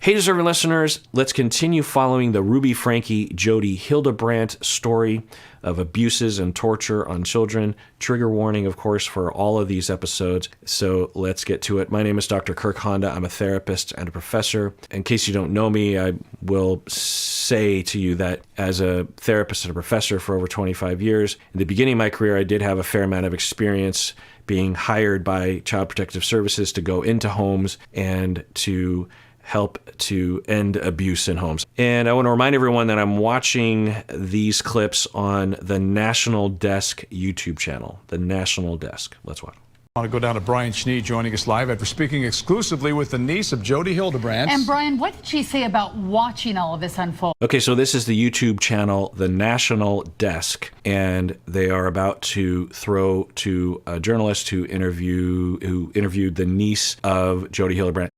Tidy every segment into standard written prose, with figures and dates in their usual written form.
Hey, deserving listeners, let's continue following the Ruby Franke Jodi Hildebrandt story of abuses and torture on children. Trigger warning, of course, for all of these episodes. So let's get to it. My name is Dr. Kirk Honda. I'm a therapist and a professor. In case you don't know me, I will say to you that as a therapist and a professor for over 25 years, in the beginning of my career, I did have a fair amount of experience being hired by Child Protective Services to go into homes and to help to end abuse in homes. And I want to remind everyone that I'm watching these clips on the National Desk YouTube channel. The National Desk. Let's watch. I want to go down to Brian Schnee joining us live after speaking exclusively with the niece of Jodi Hildebrandt. And Brian, what did she say about watching all of this unfold? Okay, so this is the YouTube channel, the National Desk, and they are about to throw to a journalist who interviewed the niece of Jodi Hildebrandt.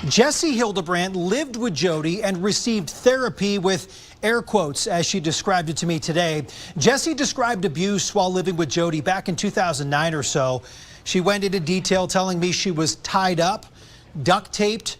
Jessie Hildebrandt lived with Jodi and received therapy with air quotes, as she described it to me today. Jessie described abuse while living with Jodi back in 2009 or so. She went into detail telling me she was tied up, duct taped.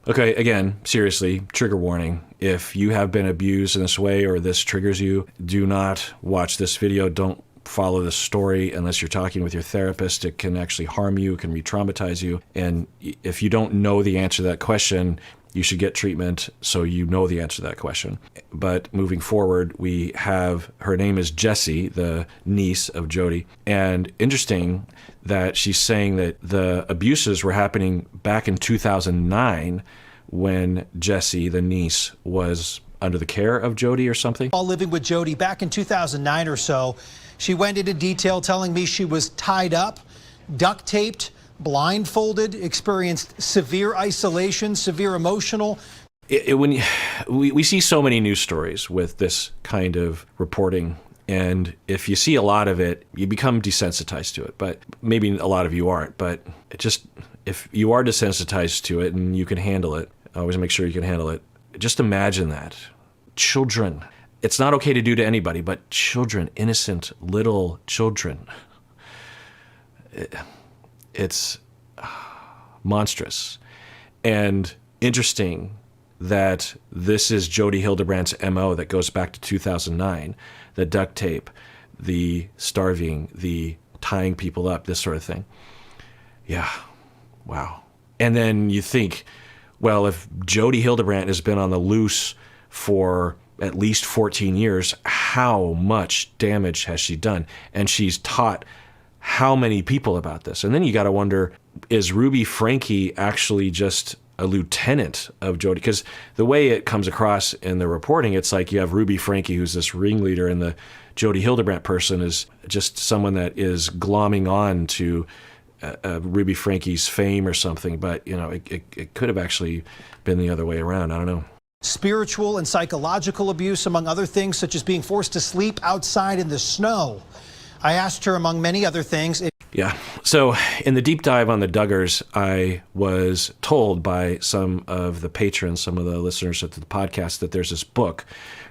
Okay, again, seriously, trigger warning. If you have been abused in this way or this triggers you, do not watch this video. Don't follow this story unless you're talking with your therapist. It can actually harm you, it can re-traumatize you. And if you don't know the answer to that question, you should get treatment so you know the answer to that question. But moving forward, we have, her name is Jessie, the niece of Jodi. And interesting that she's saying that the abuses were happening back in 2009 when Jessie, the niece, was under the care of Jodi or something. While living with Jodi back in 2009 or so, she went into detail telling me she was tied up, duct taped, blindfolded, experienced severe isolation, severe emotional. When we see so many news stories with this kind of reporting, and if you see a lot of it, you become desensitized to it. But maybe a lot of you aren't. But if you are desensitized to it and you can handle it, always make sure you can handle it. Just imagine that. Children. It's not okay to do to anybody, but children, innocent little children. It's monstrous. And interesting that this is Jodi Hildebrandt's MO that goes back to 2009. The duct tape, the starving, the tying people up, this sort of thing. Yeah, wow. And then you think, well, if Jodi Hildebrandt has been on the loose for at least 14 years, how much damage has she done? And she's taught how many people about this? And then you got to wonder, is Ruby Franke actually just a lieutenant of Jodi? Because the way it comes across in the reporting, it's like you have Ruby Franke, who's this ringleader, and the Jodi Hildebrandt person is just someone that is glomming on to Ruby Franke's fame or something. But, you know, it could have actually been the other way around. I don't know. Spiritual and psychological abuse, among other things, such as being forced to sleep outside in the snow. I asked her, among many other things. Yeah. So in the deep dive on the Duggars, I was told by some of the patrons, some of the listeners of the podcast, that there's this book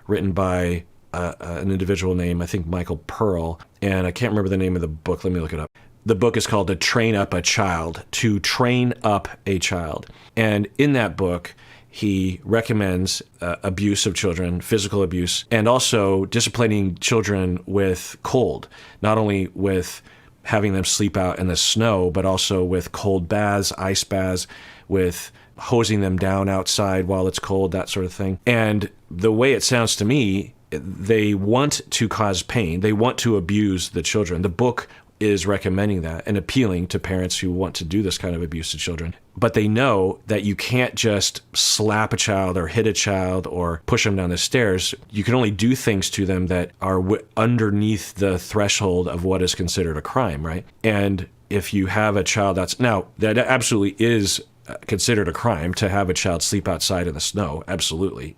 written by an individual named, I think, Michael Pearl. And I can't remember the name of the book. Let me look it up. The book is called To Train Up a Child. To Train Up a Child. And in that book, he recommends abuse of children, physical abuse, and also disciplining children with cold, not only with having them sleep out in the snow, but also with cold baths, ice baths, with hosing them down outside while it's cold, that sort of thing. And the way it sounds to me, they want to cause pain. They want to abuse the children. The book is recommending that and appealing to parents who want to do this kind of abuse to children. But they know that you can't just slap a child or hit a child or push them down the stairs. You can only do things to them that are underneath the threshold of what is considered a crime, right? And if you have a child that absolutely is considered a crime to have a child sleep outside in the snow, absolutely.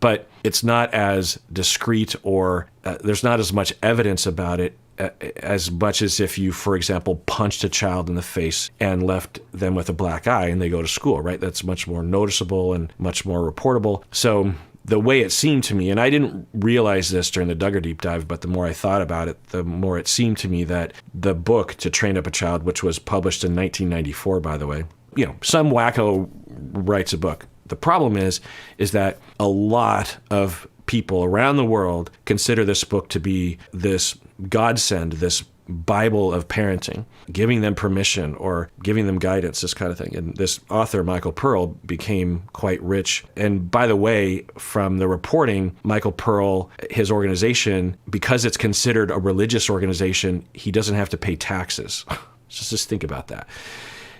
But it's not as discreet or there's not as much evidence about it as much as if you, for example, punched a child in the face and left them with a black eye and they go to school, right? That's much more noticeable and much more reportable. So the way it seemed to me, and I didn't realize this during the Duggar deep dive, but the more I thought about it, the more it seemed to me that the book To Train Up a Child, which was published in 1994, by the way, you know, some wacko writes a book. The problem is that a lot of people around the world consider this book to be this godsend, this Bible of parenting, giving them permission or giving them guidance, this kind of thing. And this author, Michael Pearl, became quite rich. And by the way, from the reporting, Michael Pearl, his organization, because it's considered a religious organization, he doesn't have to pay taxes. Just think about that.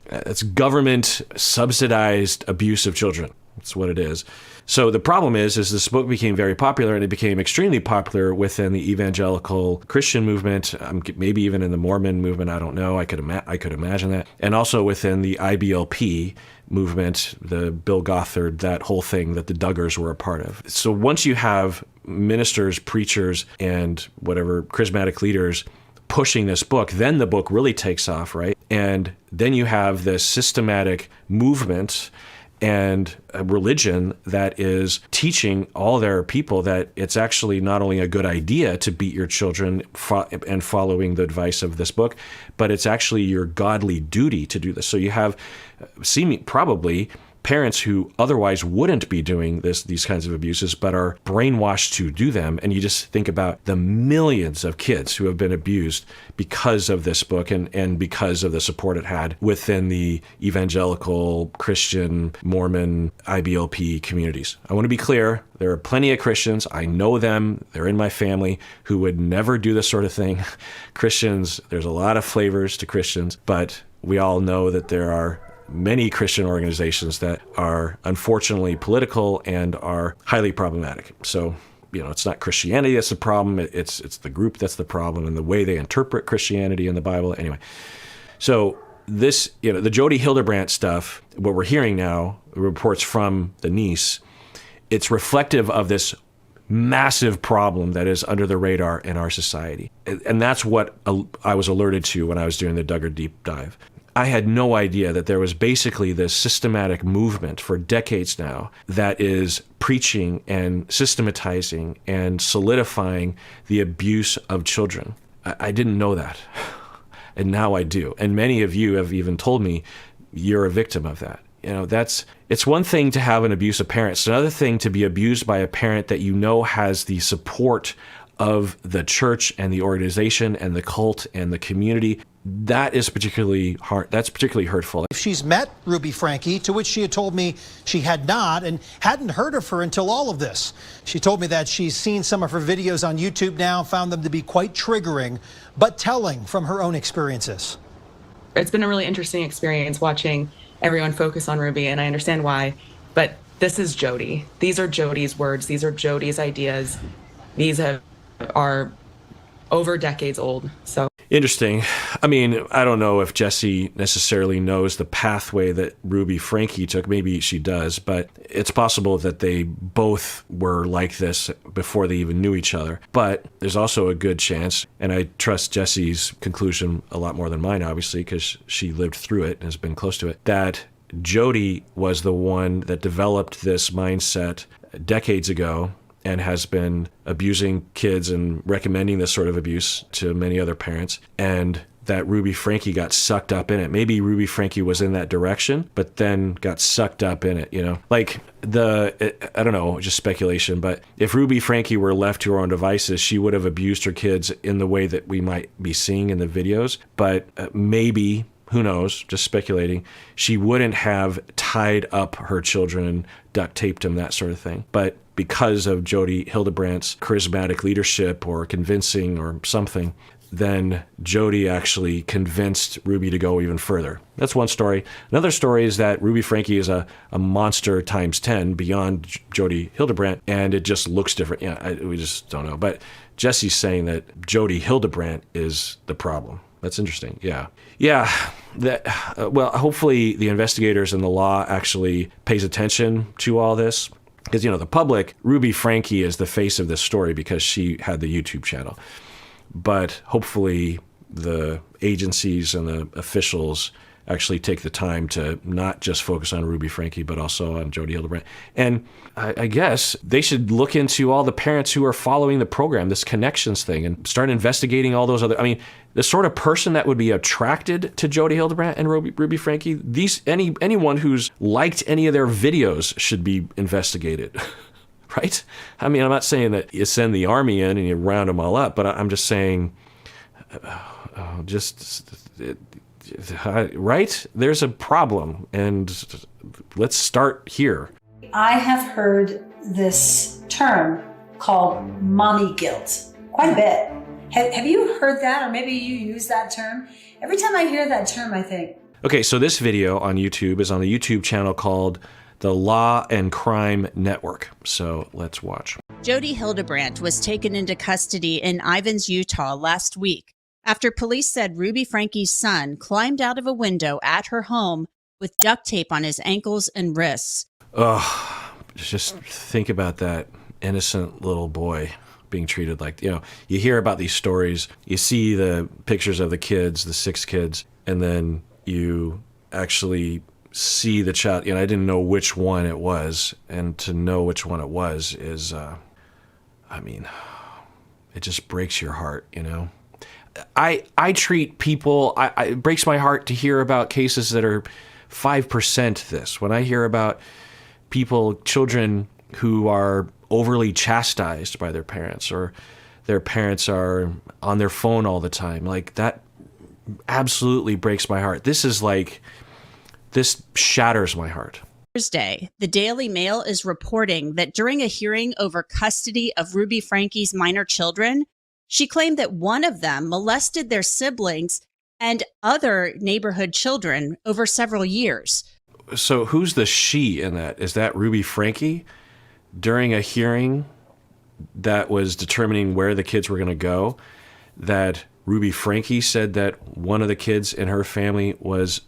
It's government subsidized abuse of children. That's what it is. So the problem is this book became very popular, and it became extremely popular within the evangelical Christian movement, maybe even in the Mormon movement. I don't know. I could imagine that. And also within the IBLP movement, the Bill Gothard, that whole thing that the Duggars were a part of. So once you have ministers, preachers, and whatever charismatic leaders pushing this book, then the book really takes off, right? And then you have this systematic movement and a religion that is teaching all their people that it's actually not only a good idea to beat your children and following the advice of this book, but it's actually your godly duty to do this. So you have probably parents who otherwise wouldn't be doing these kinds of abuses, but are brainwashed to do them. And you just think about the millions of kids who have been abused because of this book and because of the support it had within the evangelical, Christian, Mormon, IBLP communities. I want to be clear, there are plenty of Christians, I know them, they're in my family, who would never do this sort of thing. Christians, there's a lot of flavors to Christians, but we all know that there are many Christian organizations that are unfortunately political and are highly problematic. So, it's not Christianity that's the problem, it's the group that's the problem and the way they interpret Christianity in the Bible. Anyway, so this, the Jodi Hildebrandt stuff, what we're hearing now, reports from the niece, it's reflective of this massive problem that is under the radar in our society. And that's what I was alerted to when I was doing the Duggar deep dive. I had no idea that there was basically this systematic movement for decades now that is preaching and systematizing and solidifying the abuse of children. I didn't know that, and now I do. And many of you have even told me you're a victim of that. It's one thing to have an abusive parent. It's another thing to be abused by a parent that has the support of the church and the organization and the cult and the community. That is particularly hard. That's particularly hurtful. She's met Ruby Franke, to which she had told me she had not and hadn't heard of her until all of this. She told me that she's seen some of her videos on YouTube now, found them to be quite triggering, but telling from her own experiences. It's been a really interesting experience watching everyone focus on Ruby, and I understand why, but this is Jodi. These are Jodi's words. These are Jodi's ideas. These are over decades old. So interesting. I mean, I don't know if Jesse necessarily knows the pathway that Ruby Franke took. Maybe she does, but it's possible that they both were like this before they even knew each other. But there's also a good chance, and I trust Jesse's conclusion a lot more than mine, obviously, because she lived through it and has been close to it, that Jodi was the one that developed this mindset decades ago and has been abusing kids and recommending this sort of abuse to many other parents, and that Ruby Franke got sucked up in it. Maybe Ruby Franke was in that direction, but then got sucked up in it, Like I don't know, just speculation, but if Ruby Franke were left to her own devices, she would have abused her kids in the way that we might be seeing in the videos. But maybe, who knows, just speculating, she wouldn't have tied up her children, duct taped them, that sort of thing. But because of Jodi Hildebrandt's charismatic leadership or convincing or something, then Jodi actually convinced Ruby to go even further. That's one story. Another story is that Ruby Franke is a monster times 10 beyond Jodi Hildebrandt, and it just looks different. We just don't know. But Jesse's saying that Jodi Hildebrandt is the problem. That's interesting. Yeah. Well, hopefully the investigators and the law actually pays attention to all this. Because, the public, Ruby Franke is the face of this story because she had the YouTube channel. But hopefully the agencies and the officials actually take the time to not just focus on Ruby Franke, but also on Jodi Hildebrandt. And I guess they should look into all the parents who are following the program, this connections thing, and start investigating all those other, I mean, the sort of person that would be attracted to Jodi Hildebrandt and Ruby Franke, anyone who's liked any of their videos should be investigated. Right? I mean, I'm not saying that you send the army in and you round them all up, but I'm just saying, right? There's a problem, and let's start here. I have heard this term called mommy guilt quite a bit. Have you heard that, or maybe you use that term? Every time I hear that term, I think. Okay, so this video on YouTube is on the YouTube channel called the Law and Crime Network. So let's watch. Jodi Hildebrandt was taken into custody in Ivins, Utah last week after police said Ruby Franke's son climbed out of a window at her home with duct tape on his ankles and wrists. Ugh, just think about that innocent little boy being treated like, you hear about these stories, you see the pictures of the kids, the 6 kids, and then you actually see the child. I didn't know which one it was, and to know which one it was is, it just breaks your heart, I treat people, it breaks my heart to hear about cases that are 5% this. When I hear about children who are overly chastised by their parents, or their parents are on their phone all the time, like that absolutely breaks my heart. This shatters my heart. Thursday, the Daily Mail is reporting that during a hearing over custody of Ruby Franke's minor children, she claimed that one of them molested their siblings and other neighborhood children over several years. So who's the she in that? Is that Ruby Franke? During a hearing that was determining where the kids were going to go, that Ruby Franke said that one of the kids in her family was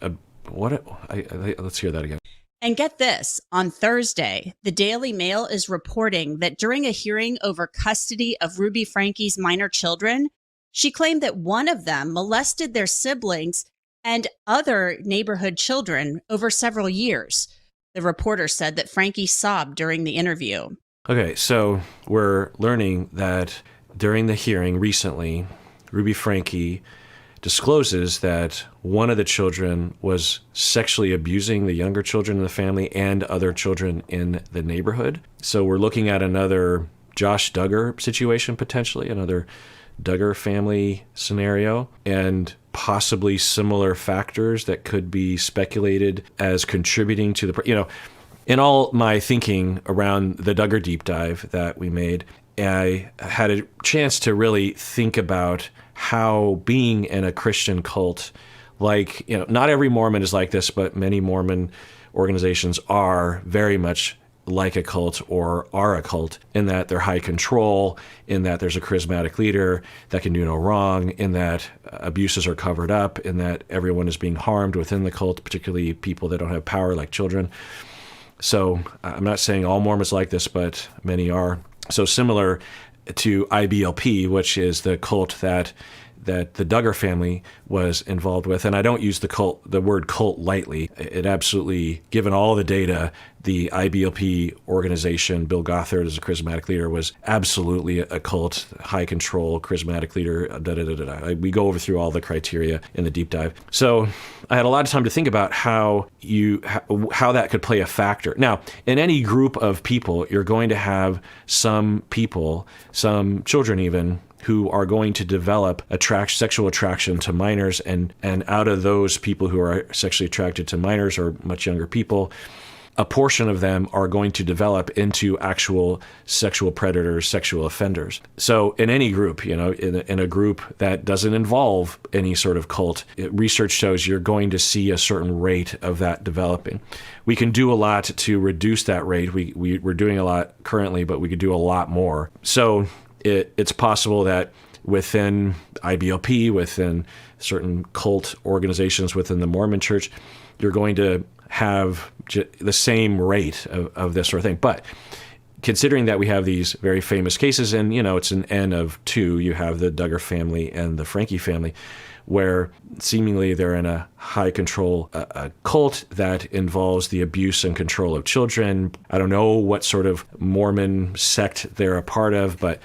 let's hear that again. And get this, on Thursday, the Daily Mail is reporting that during a hearing over custody of Ruby Franke's minor children, she claimed that one of them molested their siblings and other neighborhood children over several years. The reporter said that Franke sobbed during the interview. Okay, so we're learning that during the hearing recently, Ruby Franke discloses that one of the children was sexually abusing the younger children in the family and other children in the neighborhood. So we're looking at another Josh Duggar situation, potentially, another Duggar family scenario, and possibly similar factors that could be speculated as contributing to the, in all my thinking around the Duggar deep dive that we made, I had a chance to really think about how being in a Christian cult, like, not every Mormon is like this, but many Mormon organizations are very much like a cult, or are a cult, in that they're high control, in that there's a charismatic leader that can do no wrong, in that abuses are covered up, in that everyone is being harmed within the cult, particularly people that don't have power like children. So I'm not saying all Mormons like this, but many are. So similar to IBLP, which is the cult that the Duggar family was involved with. And I don't use the word cult lightly. It absolutely, given all the data, the IBLP organization, Bill Gothard as a charismatic leader, was absolutely a cult, high control, charismatic leader, We go over through all the criteria in the deep dive. So I had a lot of time to think about how that could play a factor. Now, in any group of people, you're going to have some people, some children even, who are going to develop sexual attraction to minors, and out of those people who are sexually attracted to minors or much younger people, a portion of them are going to develop into actual sexual predators, sexual offenders. So in any group, in a group that doesn't involve any sort of cult, research shows you're going to see a certain rate of that developing. We can do a lot to reduce that rate. We're doing a lot currently, but we could do a lot more. So it's possible that within IBLP, within certain cult organizations within the Mormon Church, you're going to have the same rate of this sort of thing. But considering that we have these very famous cases, and, it's an N of two, you have the Duggar family and the Franke family, where seemingly they're in a high control a cult that involves the abuse and control of children. I don't know what sort of Mormon sect they're a part of, but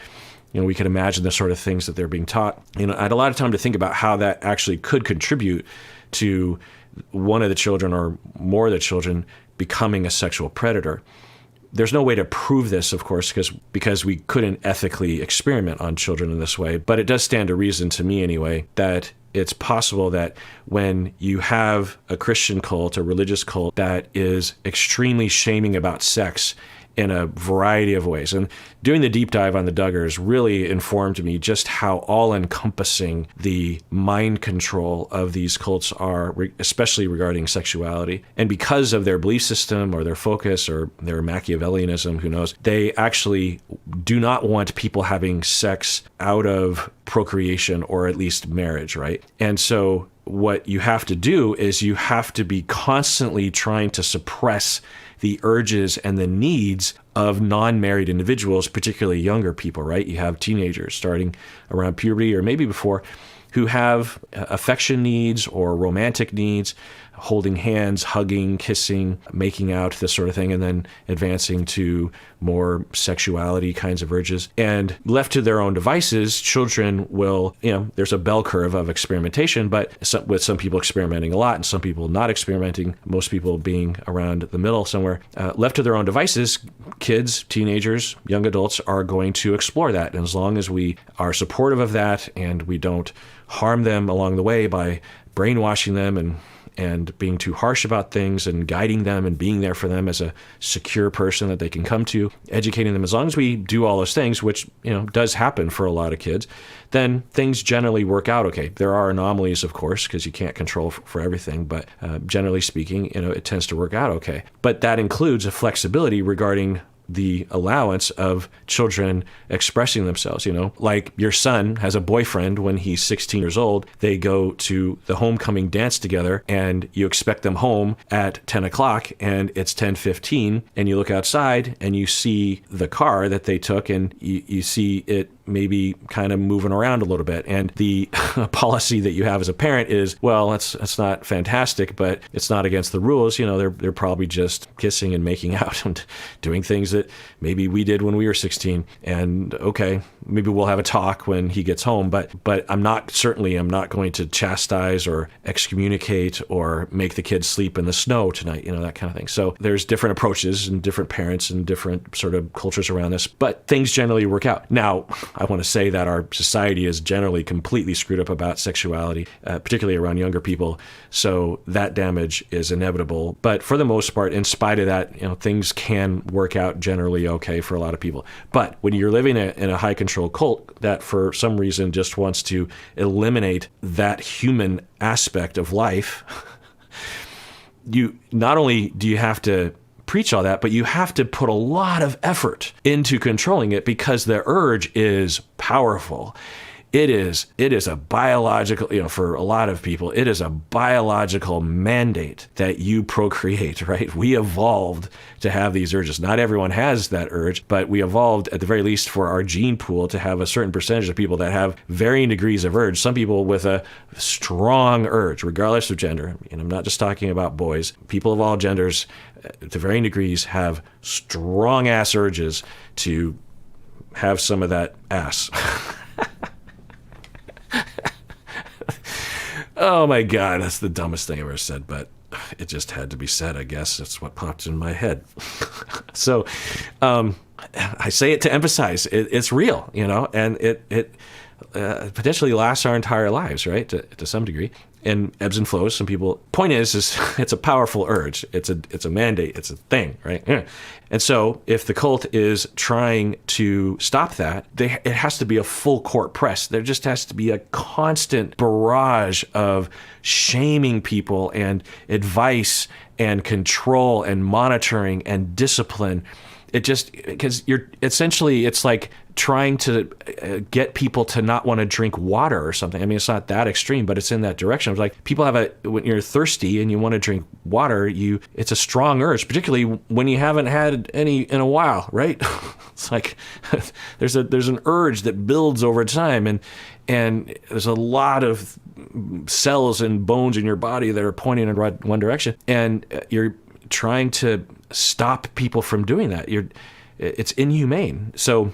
we can imagine the sort of things that they're being taught. I had a lot of time to think about how that actually could contribute to one of the children or more of the children becoming a sexual predator. There's no way to prove this, of course, because we couldn't ethically experiment on children in this way. But it does stand to reason, to me anyway, that it's possible that when you have a Christian cult, a religious cult that is extremely shaming about sex in a variety of ways. And doing the deep dive on the Duggars really informed me just how all-encompassing the mind control of these cults are, especially regarding sexuality. And because of their belief system or their focus or their Machiavellianism, who knows, they actually do not want people having sex out of procreation or at least marriage, right? And so what you have to do is you have to be constantly trying to suppress the urges and the needs of non-married individuals, particularly younger people, right? You have teenagers starting around puberty or maybe before who have affection needs or romantic needs, holding hands, hugging, kissing, making out, this sort of thing, and then advancing to more sexuality kinds of urges. And left to their own devices, children will, there's a bell curve of experimentation, but with some people experimenting a lot and some people not experimenting, most people being around the middle somewhere. Left to their own devices, kids, teenagers, young adults are going to explore that. And as long as we are supportive of that and we don't harm them along the way by brainwashing them and being too harsh about things and guiding them and being there for them as a secure person that they can come to, educating them, as long as we do all those things, which, does happen for a lot of kids, then things generally work out okay. There are anomalies, of course, because you can't control for everything, but generally speaking, it tends to work out okay. But that includes a flexibility regarding the allowance of children expressing themselves. Like your son has a boyfriend when he's 16 years old. They go to the homecoming dance together and you expect them home at 10 o'clock and it's 10:15 and you look outside and you see the car that they took and you see it maybe kind of moving around a little bit. And the policy that you have as a parent is, well, that's not fantastic, but it's not against the rules. They're probably just kissing and making out and doing things that maybe we did when we were 16. And okay, maybe we'll have a talk when he gets home, but I'm not going to chastise or excommunicate or make the kids sleep in the snow tonight, that kind of thing. So there's different approaches and different parents and different sort of cultures around this, but things generally work out. Now, I want to say that our society is generally completely screwed up about sexuality, particularly around younger people. So that damage is inevitable. But for the most part, in spite of that, things can work out generally okay for a lot of people. But when you're living in a high control cult that for some reason just wants to eliminate that human aspect of life, you not only do you have to preach all that, but you have to put a lot of effort into controlling it because the urge is powerful. It is a biological, for a lot of people, it is a biological mandate that you procreate, right? We evolved to have these urges. Not everyone has that urge, but we evolved at the very least for our gene pool to have a certain percentage of people that have varying degrees of urge. Some people with a strong urge, regardless of gender. And I'm not just talking about boys. People of all genders, to varying degrees, have strong ass urges to have some of that ass. Oh my God, that's the dumbest thing I've ever said, but it just had to be said, I guess. That's what popped in my head. So I say it to emphasize it's real, and it potentially lasts our entire lives, right, to some degree. And ebbs and flows. Some people. Point is it's a powerful urge. It's a mandate. It's a thing, right? Yeah. And so, if the cult is trying to stop that, it has to be a full court press. There just has to be a constant barrage of shaming people and advice and control and monitoring and discipline it just, because you're essentially, it's like trying to get people to not want to drink water or something. I mean, it's not that extreme, but it's in that direction. It's like people when you're thirsty and you want to drink water, it's a strong urge, particularly when you haven't had any in a while, right? It's like there's an urge that builds over time, and there's a lot of cells and bones in your body that are pointing in one direction, and you're trying to stop people from doing that. It's inhumane. So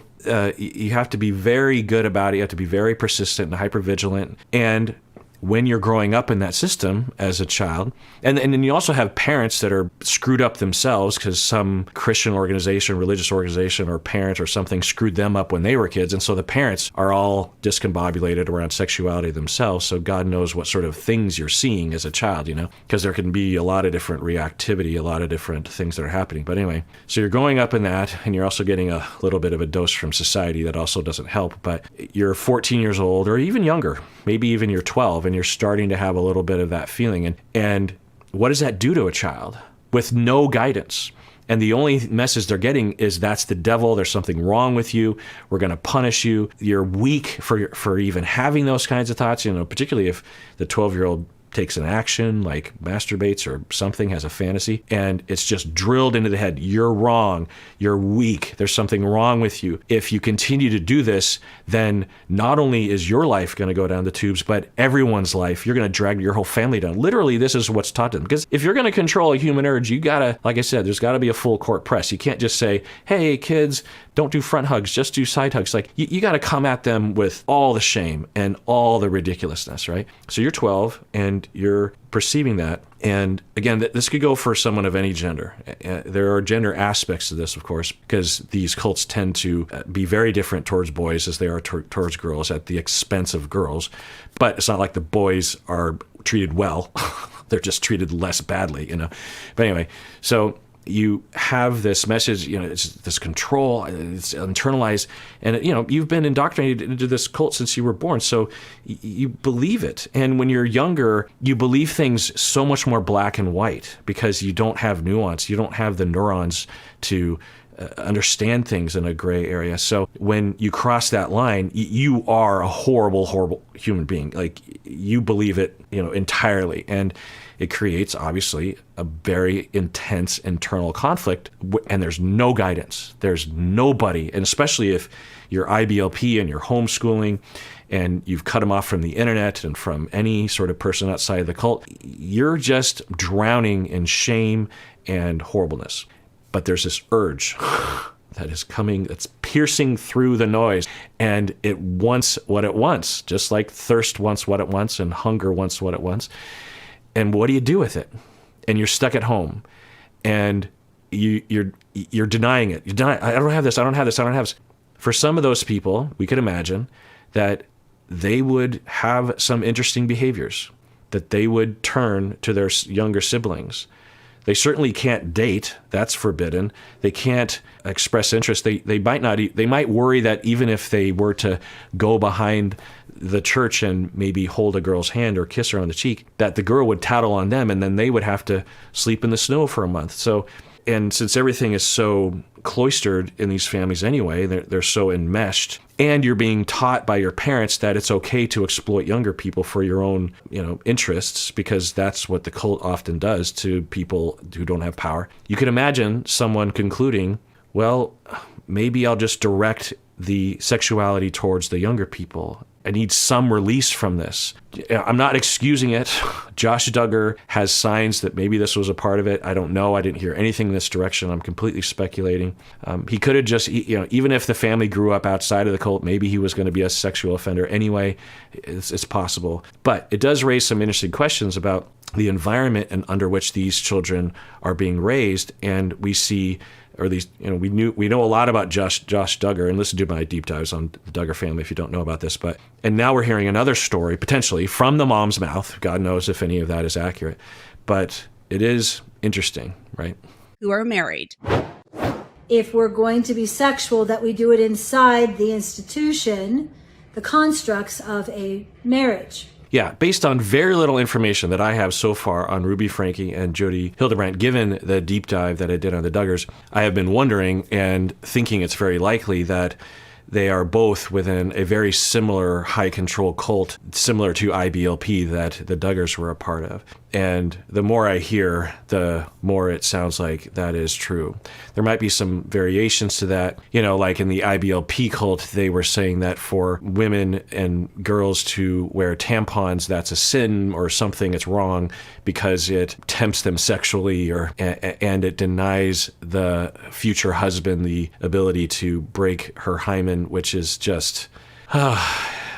you have to be very good about it. You have to be very persistent and hypervigilant. And when you're growing up in that system as a child, and then you also have parents that are screwed up themselves because some Christian organization, religious organization, or parent or something screwed them up when they were kids. And so the parents are all discombobulated around sexuality themselves. So God knows what sort of things you're seeing as a child, because there can be a lot of different reactivity, a lot of different things that are happening. But anyway, so you're growing up in that, and you're also getting a little bit of a dose from society that also doesn't help. But you're 14 years old or even younger, maybe even you're 12, and you're starting to have a little bit of that feeling. And what does that do to a child with no guidance? And the only message they're getting is that's the devil. There's something wrong with you. We're going to punish you. You're weak for even having those kinds of thoughts, particularly if the 12-year-old takes an action like masturbates or something, has a fantasy, and it's just drilled into the head. You're wrong. You're weak. There's something wrong with you. If you continue to do this, then not only is your life going to go down the tubes, but everyone's life. You're going to drag your whole family down. Literally, this is what's taught to them. Because if you're going to control a human urge, you got to, like I said, there's got to be a full court press. You can't just say, hey, kids, don't do front hugs, just do side hugs. Like, you got to come at them with all the shame and all the ridiculousness, right? So you're 12 and you're perceiving that. And again, this could go for someone of any gender. There are gender aspects to this, of course, because these cults tend to be very different towards boys as they are towards girls at the expense of girls. But it's not like the boys are treated well. They're just treated less badly, But anyway, so you have this message, it's this control, it's internalized, and you've been indoctrinated into this cult since you were born, so you believe it. And when you're younger, you believe things so much more black and white because you don't have nuance, you don't have the neurons to understand things in a gray area. So when you cross that line, you are a horrible, horrible human being. Like, you believe it, entirely. And it creates, obviously, a very intense internal conflict, and there's no guidance. There's nobody, and especially if you're IBLP and you're homeschooling and you've cut them off from the internet and from any sort of person outside of the cult, you're just drowning in shame and horribleness. But there's this urge that is coming, that's piercing through the noise, and it wants what it wants, just like thirst wants what it wants and hunger wants what it wants. And what do you do with it? And you're stuck at home, and you're denying it. You deny, I don't have this. I don't have this. I don't have this. For some of those people, we could imagine that they would have some interesting behaviors, that they would turn to their younger siblings. They certainly can't date. That's forbidden. They can't express interest. They might not. They might worry that even if they were to go behind the church and maybe hold a girl's hand or kiss her on the cheek, that the girl would tattle on them, and then they would have to sleep in the snow for a month. So, and since everything is so cloistered in these families anyway, they're so enmeshed, and you're being taught by your parents that it's okay to exploit younger people for your own, interests, because that's what the cult often does to people who don't have power. You can imagine someone concluding, well, maybe I'll just direct the sexuality towards the younger people. I need some release from this. I'm not excusing it. Josh Duggar has signs that maybe this was a part of it. I don't know. I didn't hear anything in this direction. I'm completely speculating. He could have just, even if the family grew up outside of the cult, maybe he was going to be a sexual offender anyway. It's possible. But it does raise some interesting questions about the environment under which these children are being raised. And we see, or at least, we know a lot about Josh Duggar, and listen to my deep dives on the Duggar family if you don't know about this. And now we're hearing another story, potentially, from the mom's mouth. God knows if any of that is accurate. But it is interesting, right? Who are married. If we're going to be sexual, that we do it inside the institution, the constructs of a marriage. yeah, based on very little information that I have so far on Ruby Franke and Jodi Hildebrandt, given the deep dive that I did on the Duggars, I have been wondering and thinking it's very likely that they are both within a very similar high control cult, similar to IBLP that the Duggars were a part of. And the more I hear, the more it sounds like that is true. There might be some variations to that. You know, like in the IBLP cult, they were saying that for women and girls to wear tampons, that's a sin or something, it's wrong because it tempts them sexually and it denies the future husband the ability to break her hymen, which is just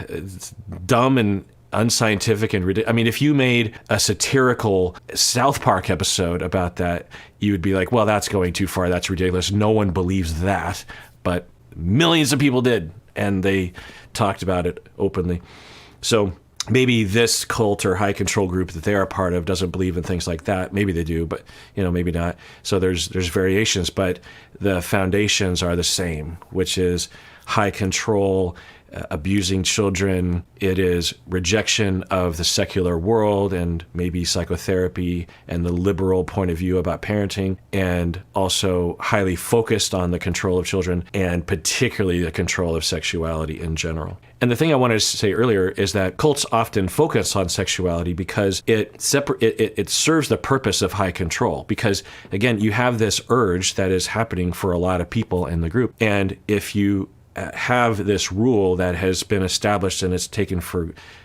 it's dumb and unscientific and ridiculous. I mean, if you made a satirical South Park episode about that, you would be like, well, that's going too far. That's ridiculous. No one believes that. But millions of people did, and they talked about it openly. So maybe this cult or high control group that they're a part of doesn't believe in things like that. Maybe they do, but maybe not. So there's variations, but the foundations are the same, which is high control, abusing children. It is rejection of the secular world and maybe psychotherapy and the liberal point of view about parenting, and also highly focused on the control of children and particularly the control of sexuality in general. And the thing I wanted to say earlier is that cults often focus on sexuality because it serves the purpose of high control. Because again, you have this urge that is happening for a lot of people in the group, and if you have this rule that has been established and is taken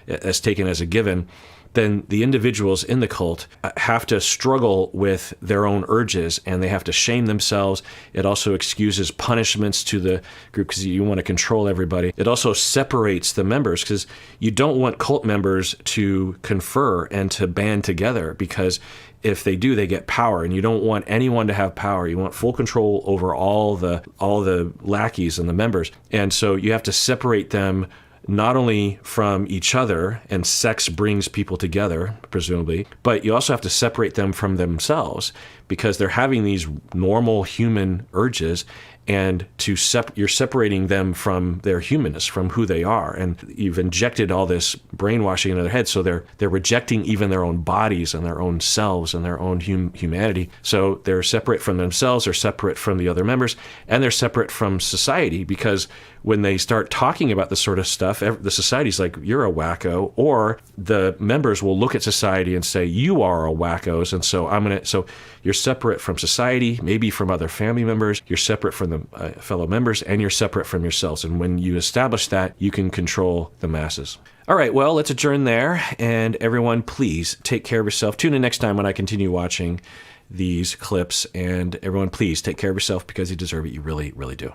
as a given, then the individuals in the cult have to struggle with their own urges and they have to shame themselves. It also excuses punishments to the group because you want to control everybody. It also separates the members because you don't want cult members to confer and to band together, because if they do, they get power, and you don't want anyone to have power. You want full control over all the lackeys and the members. And so you have to separate them not only from each other, and sex brings people together, presumably, but you also have to separate them from themselves because they're having these normal human urges, and you're separating them from their humanness, from who they are, and you've injected all this brainwashing into their heads, so they're rejecting even their own bodies and their own selves and their own humanity. So they're separate from themselves, they're separate from the other members, and they're separate from society, because when they start talking about this sort of stuff, the society's like, you're a wacko, or the members will look at society and say, you are a wackos, and so you're separate from society, maybe from other family members, you're separate from the fellow members, and you're separate from yourselves. And when you establish that, you can control the masses. All right, well, let's adjourn there. And everyone, please take care of yourself. Tune in next time when I continue watching these clips. And everyone, please take care of yourself because you deserve it. You really, really do.